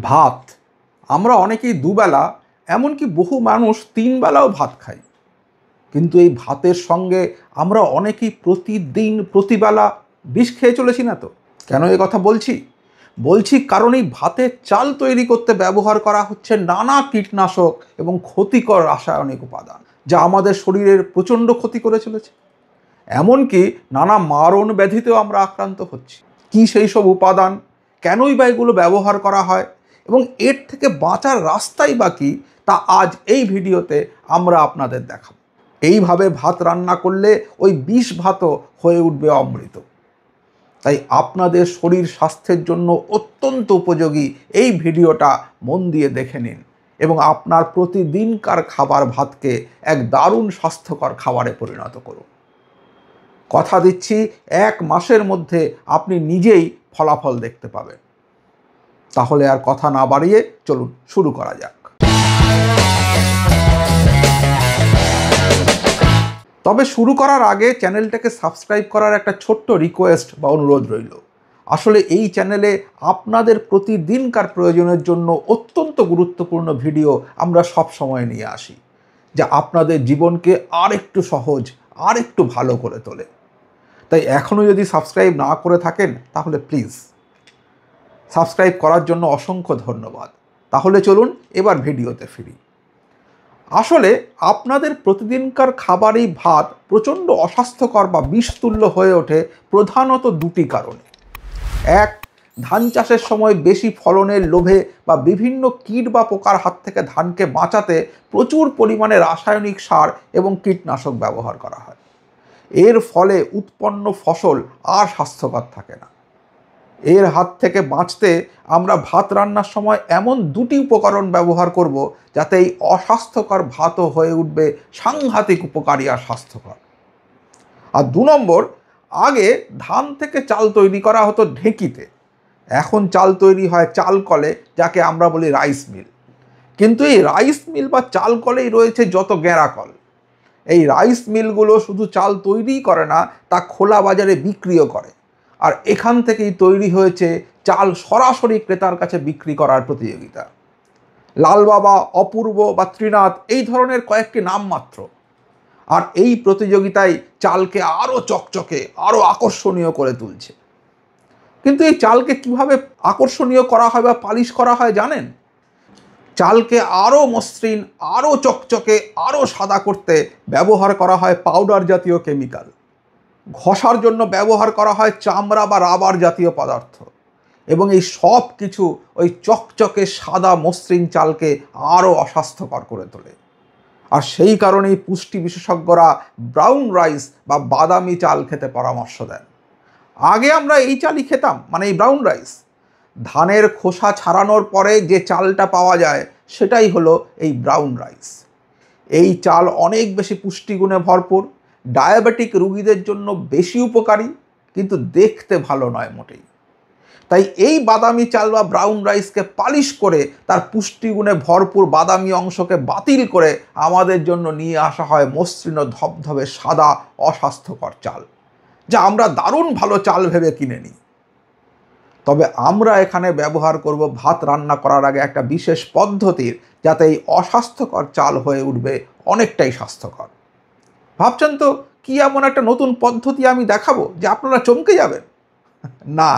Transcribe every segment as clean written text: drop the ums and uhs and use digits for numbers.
ভাত আমরা অনেকেই দুবেলা, এমনকি বহু মানুষ 3 বেলাও ভাত খাই। কিন্তু এই ভাতের সঙ্গে আমরা অনেকেই প্রতিদিন প্রতিবেলা বিষ খেয়ে চলেছি না তো? কেন এই কথা বলছি কারণ এই ভাতের চাল তৈরি করতে ব্যবহার করা হচ্ছে নানা কীটনাশক এবং ক্ষতিকর রাসায়নিক উপাদান, যা আমাদের শরীরের প্রচণ্ড ক্ষতি করে চলেছে। এমনকি নানা মারণ ব্যাধিতেও আমরা আক্রান্ত হচ্ছি। কি সেই সব উপাদান, কেনই বা এগুলো ব্যবহার করা হয় এবং এর থেকে বাঁচার রাস্তাই বা কী, তা আজ এই ভিডিওতে আমরা আপনাদের দেখাব। এইভাবে ভাত রান্না করলে ওই বিষ ভাতও হয়ে উঠবে অমৃত। তাই আপনাদের শরীর স্বাস্থ্যের জন্য অত্যন্ত উপযোগী এই ভিডিওটা মন দিয়ে দেখে নিন এবং আপনার প্রতিদিনকার খাবার ভাতকে এক দারুণ স্বাস্থ্যকর খাবারে পরিণত করুন। কথা দিচ্ছি 1 মাসের মধ্যে আপনি নিজেই ফলাফল দেখতে পাবেন। তাহলে আর কথা না বাড়িয়ে চলুন শুরু করা যাক। তবে শুরু করার আগে চ্যানেলটাকে সাবস্ক্রাইব করার একটা ছোট্ট রিকোয়েস্ট বা অনুরোধ রইল। আসলে এই চ্যানেলে আপনাদের প্রতিদিনকার প্রয়োজনের জন্য অত্যন্ত গুরুত্বপূর্ণ ভিডিও আমরা সব সময় নিয়ে আসি, যা আপনাদের জীবনকে আর একটু সহজ, আর একটু ভালো করে তোলে। তাই এখনও যদি সাবস্ক্রাইব না করে থাকেন তাহলে প্লিজ সাবস্ক্রাইব করার জন্য অসংখ্য ধন্যবাদ। তাহলে চলুন এবার ভিডিওতে ফিরি। আসলে আপনাদের প্রতিদিনকার খাবারেই ভাত প্রচণ্ড অস্বাস্থ্যকর বা বিষতুল্য হয়ে ওঠে প্রধানত 2টি কারণে। 1, ধান চাষের সময় বেশি ফলনের লোভে বা বিভিন্ন কীট বা পোকার হাত থেকে ধানকে বাঁচাতে প্রচুর পরিমাণে রাসায়নিক সার এবং কীটনাশক ব্যবহার করা হয়। এর ফলে উৎপন্ন ফসল আর স্বাস্থ্যকর থাকে না। এর হাত থেকে বাঁচতে আমরা ভাত রান্নার সময় এমন 2টি উপকরণ ব্যবহার করব, যাতে এই অস্বাস্থ্যকর ভাতও হয়ে উঠবে সাংঘাতিক উপকারী আর স্বাস্থ্যকর। আর 2 নম্বর, আগে ধান থেকে চাল তৈরি করা হতো ঢেঁকিতে, এখন চাল তৈরি হয় চাল কলে, যাকে আমরা বলি রাইস মিল। কিন্তু এই রাইস মিল বা চাল কলেই রয়েছে যত গেঁড়াকল। এই রাইস মিলগুলো শুধু চাল তৈরিই করে না, তা খোলা বাজারে বিক্রিও করে। আর এখান থেকেই তৈরি হয়েছে চাল সরাসরি ক্রেতার কাছে বিক্রি করার প্রতিযোগিতা। লালবাবা, অপূর্ব বা ত্রিনাথ এই ধরনের কয়েকটি নাম মাত্র। আর এই প্রতিযোগিতায় চালকে আরও চকচকে, আরও আকর্ষণীয় করে তুলছে। কিন্তু এই চালকে কিভাবে আকর্ষণীয় করা হয় বা পালিশ করা হয় জানেন? চালকে আরও মসৃণ, আরও চকচকে, আরও সাদা করতে ব্যবহার করা হয় পাউডার জাতীয় কেমিক্যাল। ঘষার জন্য ব্যবহার করা হয় চামড়া বা রাবার জাতীয় পদার্থ। এবং এই সব কিছু ওই চকচকে সাদা মসৃণ চালকে আরও অস্বাস্থ্যকর করে তোলে। আর সেই কারণেই পুষ্টি বিশেষজ্ঞরা ব্রাউন রাইস বা বাদামি চাল খেতে পরামর্শ দেন। আগে আমরা এই চালই খেতাম, মানে এই ব্রাউন রাইস। ধানের খোসা ছাড়ানোর পরে যে চালটা পাওয়া যায় সেটাই হলো এই ব্রাউন রাইস। এই চাল অনেক বেশি পুষ্টিগুণে ভরপুর, ডায়াবেটিক রোগীদের জন্য বেশি উপকারী, কিন্তু দেখতে ভালো নয় মোটেই। তাই এই বাদামি চাল বা ব্রাউন রাইসকে পালিশ করে তার পুষ্টিগুণে ভরপুর বাদামি অংশকে বাতিল করে আমাদের জন্য নিয়ে আসা হয় মসৃণ ধবধবে সাদা অস্বাস্থ্যকর চাল, যা আমরা দারুণ ভালো চাল ভেবে কিনে নিই। তবে আমরা এখানে ব্যবহার করব ভাত রান্না করার আগে একটা বিশেষ পদ্ধতির, যাতে এই অস্বাস্থ্যকর চাল হয়ে উঠবে অনেকটাই স্বাস্থ্যকর। ভাবছেন তো কি এমন একটা নতুন পদ্ধতি আমি দেখাবো যে আপনারা চমকে যাবেন? না,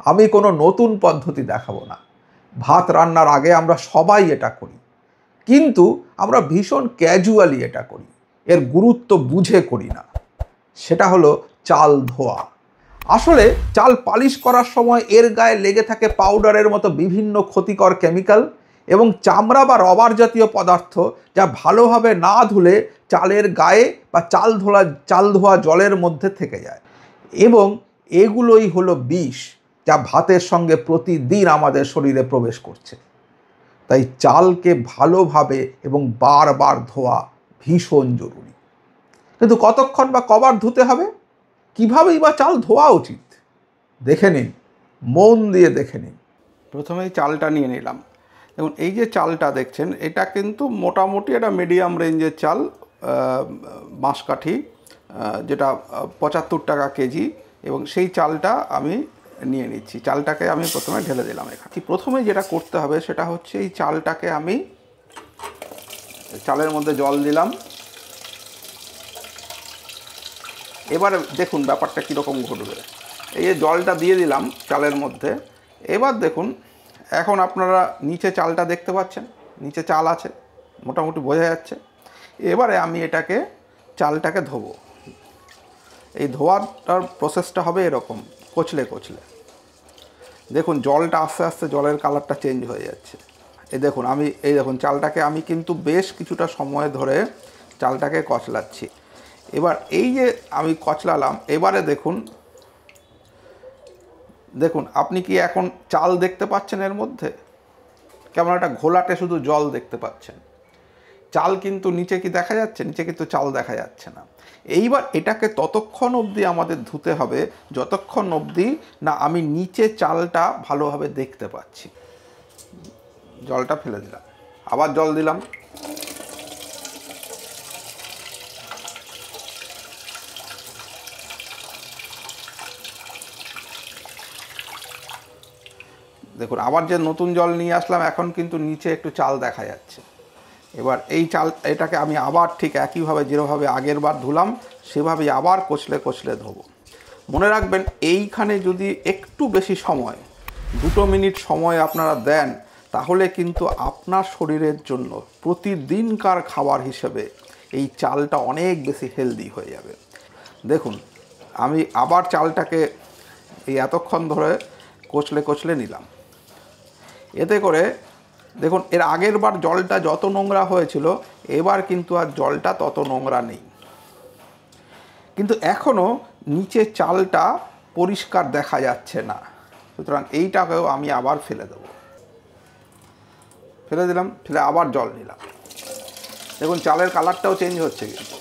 আমি কোনো নতুন পদ্ধতি দেখাবো না। ভাত রান্নার আগে আমরা সবাই এটা করি, কিন্তু আমরা ভীষণ ক্যাজুয়ালি এটা করি, এর গুরুত্ব বুঝে করি না। সেটা হলো চাল ধোয়া। আসলে চাল পালিশ করার সময় এর গায়ে লেগে থাকে পাউডারের মতো বিভিন্ন ক্ষতিকর কেমিক্যাল এবং চামড়া বা রবার জাতীয় পদার্থ, যা ভালোভাবে না ধুলে চালের গায়ে বা চাল ধোয়া জলের মধ্যে থেকে যায়। এবং এগুলোই হলো বিষ, যা ভাতের সঙ্গে প্রতিদিন আমাদের শরীরে প্রবেশ করছে। তাই চালকে ভালোভাবে এবং বারবার ধোয়া ভীষণ জরুরি। কিন্তু কতক্ষণ বা কবার ধুতে হবে, কীভাবেই বা চাল ধোয়া উচিত, দেখে নিন, মন দিয়ে দেখে নিন। প্রথমেই চালটা নিয়ে নিলাম। দেখুন, এই যে চালটা দেখছেন, এটা কিন্তু মোটামুটি একটা মিডিয়াম রেঞ্জের চাল, বাঁশকাঠি, যেটা 75 টাকা কেজি। এবং সেই চালটা আমি নিয়ে নিচ্ছি। চালটাকে আমি প্রথমে ঢেলে দিলাম এখানে। প্রথমে যেটা করতে হবে সেটা হচ্ছে এই চালটাকে আমি চালের মধ্যে জল দিলাম। এবারে দেখুন ব্যাপারটা কীরকম ঘটবে। এই যে জলটা দিয়ে দিলাম চালের মধ্যে, এবার দেখুন এখন আপনারা নিচে চালটা দেখতে পাচ্ছেন, নিচে চাল আছে, মোটামুটি বোঝা যাচ্ছে। এবারে আমি এটাকে চালটাকে ধোবো। এই ধোয়াটার প্রসেসটা হবে এরকম, কচলে কচলে। দেখুন জলটা আস্তে আস্তে জলের কালারটা চেঞ্জ হয়ে যাচ্ছে। এই দেখুন এই দেখুন চালটাকে আমি কিন্তু বেশ কিছুটা সময় ধরে চালটাকে কচলাচ্ছি। এবার এই যে আমি কচলালাম, এবারে দেখুন আপনি কি এখন চাল দেখতে পাচ্ছেন? এর মধ্যে কেমন একটা ঘোলাটে শুধু জল দেখতে পাচ্ছেন। চাল কিন্তু নিচে কি দেখা যাচ্ছে? নিচে কিন্তু চাল দেখা যাচ্ছে না। এইবার এটাকে ততক্ষণ অবধি আমাদের ধুতে হবে যতক্ষণ অবধি না আমি নিচে চালটা ভালোভাবে দেখতে পাচ্ছি। জলটা ফেলে দিলাম, আবার জল দিলাম। দেখুন আবার যে নতুন জল নিয়ে আসলাম, এখন কিন্তু নিচে একটু চাল দেখা যাচ্ছে। এবার এই এটাকে আমি আবার ঠিক একইভাবে যেভাবে আগের বার ধুলাম সেভাবেই আবার কচলে কচলে ধোবো। মনে রাখবেন এইখানে যদি একটু বেশি সময় 2 মিনিট সময় আপনারা দেন তাহলে কিন্তু আপনার শরীরের জন্য প্রতিদিনকার খাবার হিসেবে এই চালটা অনেক বেশি হেলদি হয়ে যাবে। দেখুন আমি আবার চালটাকে এই এতক্ষণ ধরে কচলে কচলে নিলাম। এতে করে দেখুন এর আগের বার জলটা যত নোংরা হয়েছিল এবার কিন্তু আর জলটা তত নোংরা নেই, কিন্তু এখনও নিচে চালটা পরিষ্কার দেখা যাচ্ছে না। সুতরাং এইটাকেও আমি আবার ফেলে দেবো। ফেলে দিলাম, ফেলে আবার জল নিলাম। দেখুন চালের কালারটাও চেঞ্জ হচ্ছে কিন্তু।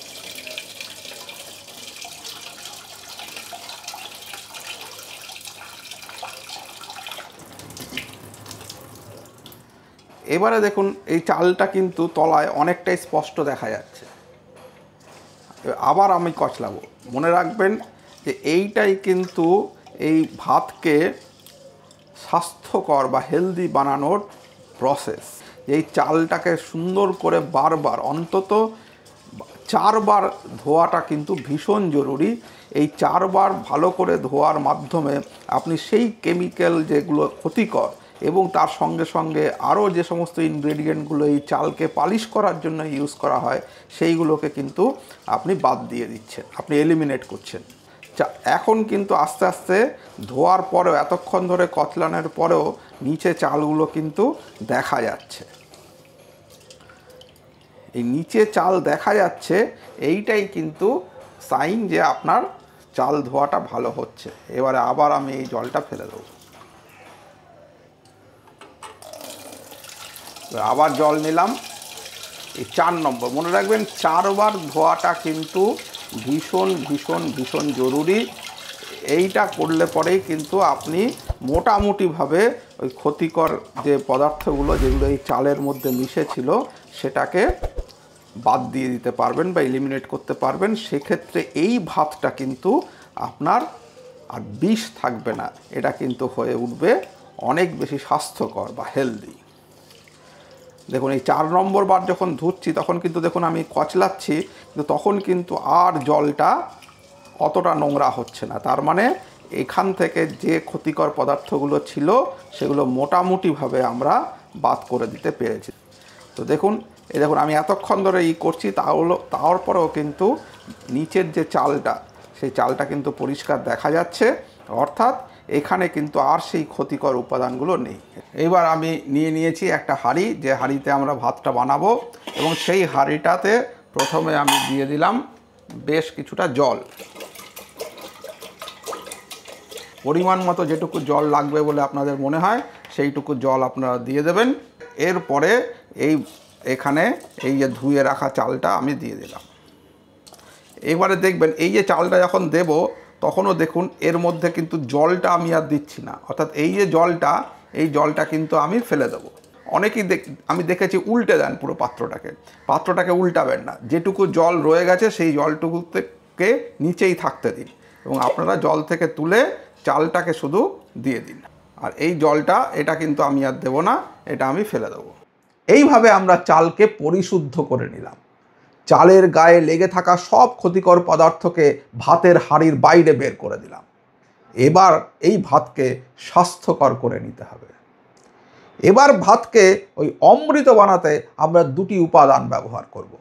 এবারে দেখুন এই চালটা কিন্তু তলায় অনেকটাই স্পষ্ট দেখা যাচ্ছে। আবার আমি কচলাবো। মনে রাখবেন যে এইটাই কিন্তু এই ভাতকে স্বাস্থ্যকর বা হেলদি বানানোর প্রসেস। এই চালটাকে সুন্দর করে বারবার অন্তত 4 বার ধোয়াটা কিন্তু ভীষণ জরুরি। এই 4 বার ভালো করে ধোয়ার মাধ্যমে আপনি সেই কেমিক্যাল যেগুলো ক্ষতিকর এবং তার সঙ্গে সঙ্গে আরও যে সমস্ত ইনগ্রেডিয়েন্টগুলো এই চালকে পালিশ করার জন্য ইউজ করা হয় সেইগুলোকে কিন্তু আপনি বাদ দিয়ে দিচ্ছেন, আপনি এলিমিনেট করছেন। এখন কিন্তু আস্তে আস্তে ধোয়ার পরেও এতক্ষণ ধরে কচলানোর পরেও নিচে চালগুলো কিন্তু দেখা যাচ্ছে। এই নিচে চাল দেখা যাচ্ছে, এইটাই কিন্তু সাইন যে আপনার চাল ধোয়াটা ভালো হচ্ছে। এবারে আবার আমি এই জলটা ফেলে দেবো। আবার জল নিলাম। এই 4 নম্বর মনে রাখবেন 4 বার ধোয়াটা কিন্তু ভীষণ ভীষণ ভীষণ জরুরি। এইটা করলে পরেই কিন্তু আপনি মোটামুটিভাবে ওই ক্ষতিকর যে পদার্থগুলো যেগুলো এই চালের মধ্যে মিশে ছিল সেটাকে বাদ দিয়ে দিতে পারবেন বা এলিমিনেট করতে পারবেন। সেক্ষেত্রে এই ভাতটা কিন্তু আপনার আর বিষ থাকবে না, এটা কিন্তু হয়ে উঠবে অনেক বেশি স্বাস্থ্যকর বা হেলদি। দেখুন এই 4 নম্বর বার যখন ধুচ্ছি তখন কিন্তু দেখুন আমি কচলাচ্ছি, কিন্তু তখন কিন্তু আর জলটা অতটা নোংরা হচ্ছে না। তার মানে এখান থেকে যে ক্ষতিকর পদার্থগুলো ছিল সেগুলো মোটামুটিভাবে আমরা বাদ করে দিতে পেরেছি। তো দেখুন আমি এতক্ষণ ধরে করছি, তারপরেও কিন্তু নিচের যে চালটা সেই চালটা কিন্তু পরিষ্কার দেখা যাচ্ছে, অর্থাৎ এখানে কিন্তু আর সেই ক্ষতিকর উপাদানগুলো নেই। এবার আমি নিয়েছি একটা হাঁড়ি, যে হাঁড়িতে আমরা ভাতটা বানাবো, এবং সেই হাঁড়িটাতে প্রথমে আমি দিয়ে দিলাম বেশ কিছুটা জল। পরিমাণ মতো যেটুকু জল লাগবে বলে আপনাদের মনে হয় সেইটুকু জল আপনারা দিয়ে দেবেন। এরপরে এখানে এই যে ধুয়ে রাখা চালটা আমি দিয়ে দিলাম। এবারে দেখবেন এই যে চালটা যখন দেব তখনও দেখুন এর মধ্যে কিন্তু জলটা আমি আর দিচ্ছি না, অর্থাৎ এই যে এই জলটা কিন্তু আমি ফেলে দেবো। অনেকেই আমি দেখেছি উল্টে দেন পুরো পাত্রটাকে উল্টাবেন না। যেটুকু জল রয়ে গেছে সেই জলটুকুকে নিচেই থাকতে দিন এবং আপনারা জল থেকে তুলে চালটাকে শুধু দিয়ে দিন। আর এই জলটা এটা কিন্তু আমি আর দেবো না, এটা আমি ফেলে দেবো। এইভাবে আমরা চালকে পরিশুদ্ধ করে নিলাম। চালের গায়ে লেগে থাকা সব ক্ষতিকর পদার্থকে ভাতের হাঁড়ির বাইরে বের করে দিলাম। এবার এই ভাতকে স্বাস্থ্যকর করে নিতে হবে। এবার ভাতকে ওই অমৃত বানাতে আমরা দুটি উপাদান ব্যবহার করব।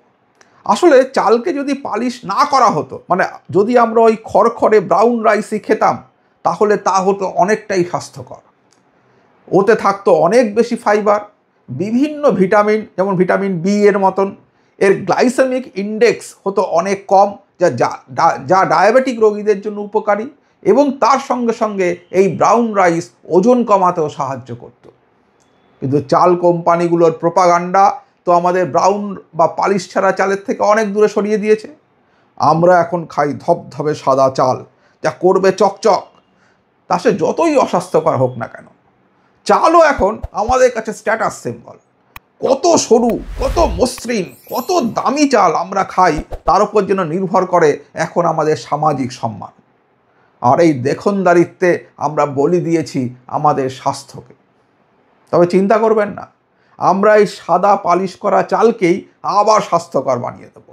আসলে চালকে যদি পালিশ না করা হতো, মানে যদি আমরা ওই খড়খড়ে ব্রাউন রাইসই খেতাম, তাহলে তা হতো অনেকটাই স্বাস্থ্যকর। ওতে থাকতো অনেক বেশি ফাইবার, বিভিন্ন ভিটামিন, যেমন ভিটামিন বি এর মতন। এর গ্লাইসেমিক ইন্ডেক্স হতো অনেক কম, যা ডায়াবেটিক রোগীদের জন্য উপকারী, এবং তার সঙ্গে সঙ্গে এই ব্রাউন রাইস ওজন কমাতেও সাহায্য করত। কিন্তু চাল কোম্পানিগুলোর প্রোপাগান্ডা তো আমাদের ব্রাউন বা পালিশ ছাড়া চালের থেকে অনেক দূরে সরিয়ে দিয়েছে। আমরা এখন খাই ধবধবে সাদা চাল, যা করবে চকচক, তা সে যতই অস্বাস্থ্যকর হোক না কেন। চালও এখন আমাদের কাছে স্ট্যাটাস সিম্বল। কত সরু, কত মসৃণ, কত দামি চাল আমরা খাই, তার উপর যেন নির্ভর করে এখন আমাদের সামাজিক সম্মান। আর এই দেখনদারিত্বে আমরা বলি দিয়েছি আমাদের স্বাস্থ্যকে। তবে চিন্তা করবেন না, আমরা এই সাদা পালিশ করা চালকেই আবার স্বাস্থ্যকর বানিয়ে দেব।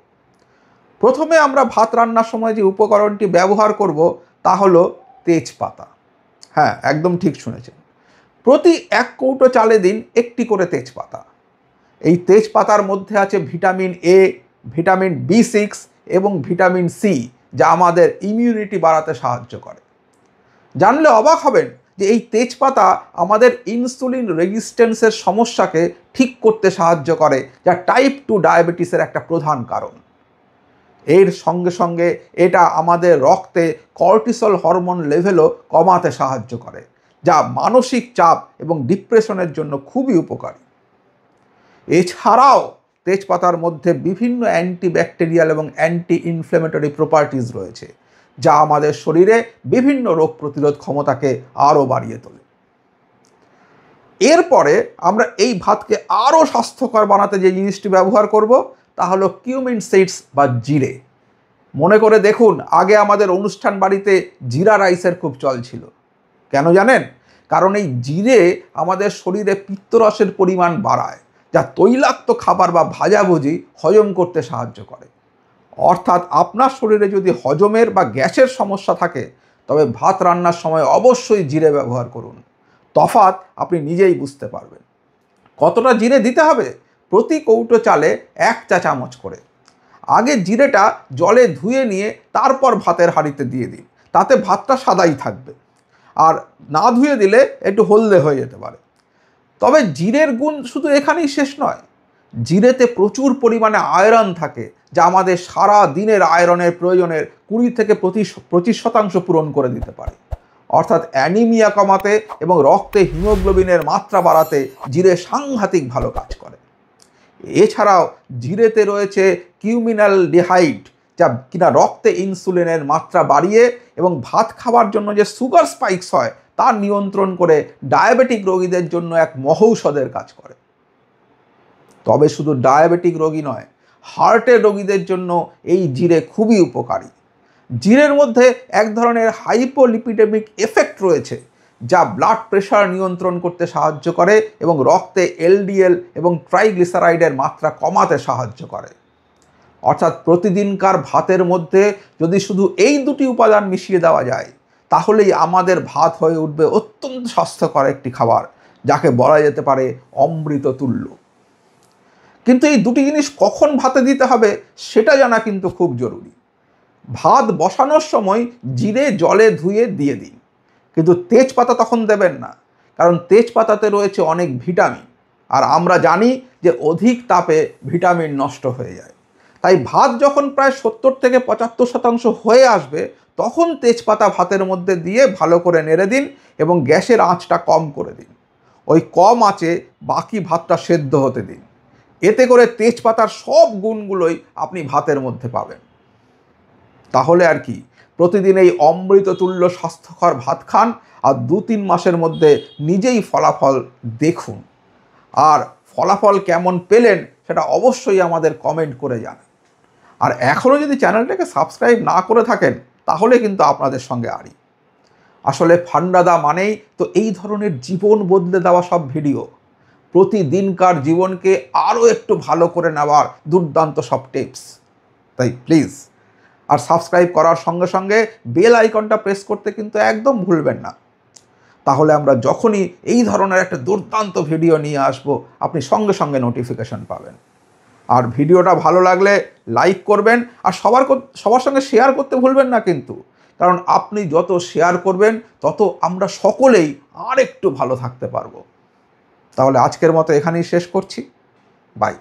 প্রথমে আমরা ভাত রান্নার সময় যে উপকরণটি ব্যবহার করব তা হলো তেজপাতা। হ্যাঁ, একদম ঠিক শুনেছেন। প্রতি 1 কৌটো চালে দিন একটি করে তেজপাতা। এই তেজপাতার মধ্যে আছে ভিটামিন এ, ভিটামিন B6 এবং ভিটামিন সি, যা আমাদের ইমিউনিটি বাড়াতে সাহায্য করে। জানলে অবাক হবেন যে এই তেজপাতা আমাদের ইনসুলিন রেজিস্ট্যান্সের সমস্যাকে ঠিক করতে সাহায্য করে, যা টাইপ 2 ডায়াবেটিসের একটা প্রধান কারণ। এর সঙ্গে সঙ্গে এটা আমাদের রক্তে কর্টিসল হরমোন লেভেলও কমাতে সাহায্য করে, যা মানসিক চাপ এবং ডিপ্রেশনের জন্য খুবই উপকারী। এছাড়াও তেজপাতার মধ্যে বিভিন্ন অ্যান্টিব্যাকটেরিয়াল এবং অ্যান্টি ইনফ্ল্যামেটরি প্রপার্টিজ রয়েছে, যা আমাদের শরীরে বিভিন্ন রোগ প্রতিরোধ ক্ষমতাকে আরও বাড়িয়ে তোলে। এরপরে আমরা এই ভাতকে আরও স্বাস্থ্যকর বানাতে যে জিনিসটি ব্যবহার করব তা হলো কিউমিন সিডস বা জিরে। মনে করে দেখুন, আগে আমাদের অনুষ্ঠান বাড়িতে জিরা রাইসের খুব চল ছিল। কেন জানেন? কারণ এই জিরে আমাদের শরীরে পিত্তরসের পরিমাণ বাড়ায়, যা তৈলাক্ত খাবার বা ভাজাভুজি হজম করতে সাহায্য করে। অর্থাৎ আপনার শরীরে যদি হজমের বা গ্যাসের সমস্যা থাকে, তবে ভাত রান্নার সময় অবশ্যই জিরে ব্যবহার করুন। তফাৎ আপনি নিজেই বুঝতে পারবেন। কতটা জিরে দিতে হবে? প্রতি কৌটো চালে 1 চা চামচ করে। আগে জিরেটা জলে ধুয়ে নিয়ে তারপর ভাতের হাঁড়িতে দিয়ে দিন, তাতে ভাতটা সাদাই থাকবে। আর না ধুয়ে দিলে একটু হলদে হয়ে যেতে পারে। তবে জিরের গুণ শুধু এখানেই শেষ নয়। জিরেতে প্রচুর পরিমাণে আয়রন থাকে, যা আমাদের সারা দিনের আয়রনের প্রয়োজনের 20 থেকে 25% পূরণ করে দিতে পারে। অর্থাৎ অ্যানিমিয়া কমাতে এবং রক্তে হিমোগ্লোবিনের মাত্রা বাড়াতে জিরে সাংঘাতিক ভালো কাজ করে। এছাড়াও জিরেতে রয়েছে কিউমিনালডিহাইড, যা কিনা রক্তে ইনসুলিনের মাত্রা বাড়িয়ে এবং ভাত খাওয়ার জন্য যে সুগার স্পাইকস হয় তা নিয়ন্ত্রণ করে ডায়াবেটিক রোগীদের জন্য এক মহৌষধের কাজ করে। তবে শুধু ডায়াবেটিক রোগী নয়, হার্টের রোগীদের জন্য এই জিরে খুবই উপকারী। জিরের মধ্যে এক ধরনের হাইপোলিপিডেমিক এফেক্ট রয়েছে, যা ব্লাড প্রেশার নিয়ন্ত্রণ করতে সাহায্য করে এবং রক্তে এলডিএল এবং ট্রাইগ্লিসারাইডের মাত্রা কমাতে সাহায্য করে। অর্থাৎ প্রতিদিনকার ভাতের মধ্যে যদি শুধু এই দুটি উপাদান মিশিয়ে দেওয়া যায়, তাহলেই আমাদের ভাত হয়ে উঠবে অত্যন্ত স্বাস্থ্যকর একটি খাবার, যাকে বলা যেতে পারে অমৃত তুল্য। কিন্তু এই দুটি জিনিস কখন ভাতে দিতে হবে সেটা জানা কিন্তু খুব জরুরি। ভাত বসানোর সময় জিরে জলে ধুয়ে দিয়ে দিন, কিন্তু তেজপাতা তখন দেবেন না, কারণ তেজপাতাতে রয়েছে অনেক ভিটামিন, আর আমরা জানি যে অধিক তাপে ভিটামিন নষ্ট হয়ে যায়। তাই ভাত যখন প্রায় 70 থেকে 75% হয়ে আসবে, তখন তেজপাতা ভাতের মধ্যে দিয়ে ভালো করে নেড়ে দিন এবং গ্যাসের আঁচটা কম করে দিন। ওই কম আঁচে বাকি ভাতটা সেদ্ধ হতে দিন। এতে করে তেজপাতার সব গুণগুলোই আপনি ভাতের মধ্যে পাবেন। তাহলে আর কি, প্রতিদিন এই অমৃততুল্য স্বাস্থ্যকর ভাত খান আর 2-3 মাসের মধ্যে নিজেই ফলাফল দেখুন। আর ফলাফল কেমন পেলেন সেটা অবশ্যই আমাদের কমেন্ট করে জানান। আর এখনও যদি চ্যানেলটাকে সাবস্ক্রাইব না করে থাকেন, তাহলে কিন্তু আপনাদের সঙ্গে আড়ি। আসলে ফান্ডাদা মানেই তো এই ধরনের জীবন বদলে দেওয়া সব ভিডিও, প্রতিদিনকার জীবনকে আরও একটু ভালো করে নেওয়ার দুর্দান্ত সব টিপস। তাই প্লিজ আর সাবস্ক্রাইব করার সঙ্গে সঙ্গে বেল আইকনটা প্রেস করতে কিন্তু একদম ভুলবেন না। তাহলে আমরা যখনই এই ধরনের একটা দুর্দান্ত ভিডিও নিয়ে আসব, আপনি সঙ্গে সঙ্গে নোটিফিকেশন পাবেন। আর ভিডিওটা ভালো লাগলে লাইক করবেন, আর সবার সঙ্গে শেয়ার করতে ভুলবেন না কিন্তু, কারণ আপনি যত শেয়ার করবেন তত আমরা সকলেই আর একটু ভালো থাকতে পারবো। তাহলে আজকের মতো এখানেই শেষ করছি। বাই।